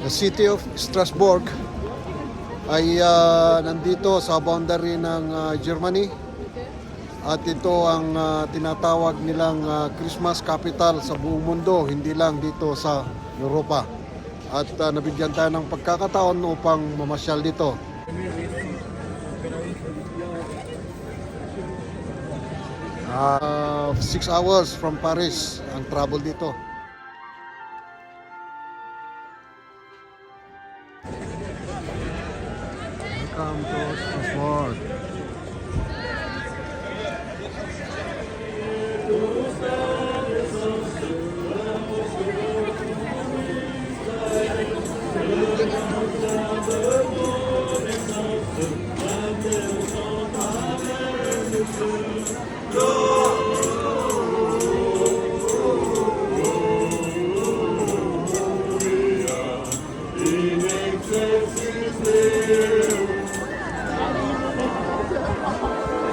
The city of Strasbourg ay nandito sa boundary ng Germany at ito ang tinatawag nilang Christmas capital sa buong mundo, hindi lang dito sa Europa. At nabigyan tayo ng pagkakataon upang mamasyal dito. 6 hours from Paris ang travel dito. Welcome to Strasbourg.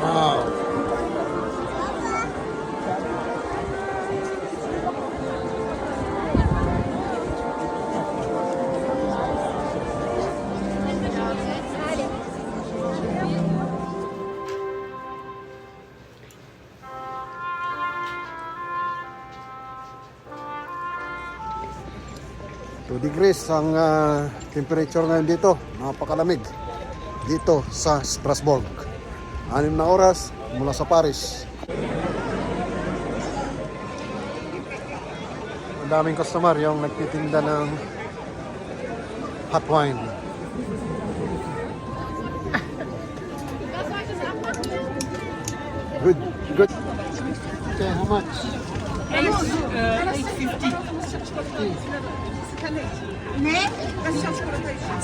Wow. Two degrees ang temperature ngayon dito. Napakalamig dito sa Strasbourg. 6 na oras mula sa Paris. Ang daming customer yung nagtitinda ng hot wine. Good, good. Okay, how much? 850. Ne? Kasi sa chocolate siya.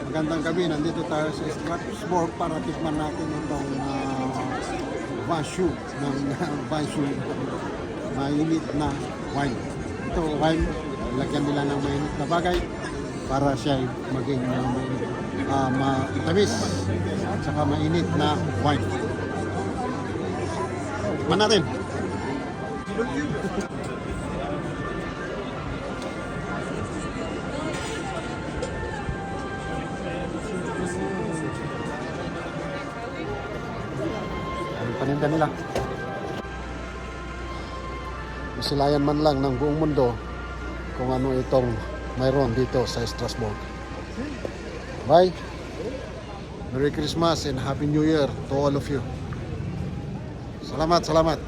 Magandang gabi. Nandito tayo sa Strasbourg para tikman natin itong Vachu ng Vachu. Mainit na wine. Ito wine, lagyan nila ng mainit na bagay para siya maging matamis at saka mainit na wine. Tikman natin. Paninda nila. Masilayan man lang ng buong mundo kung ano itong mayroon dito sa Strasbourg. Bye! Merry Christmas and Happy New Year to all of you. Salamat, salamat!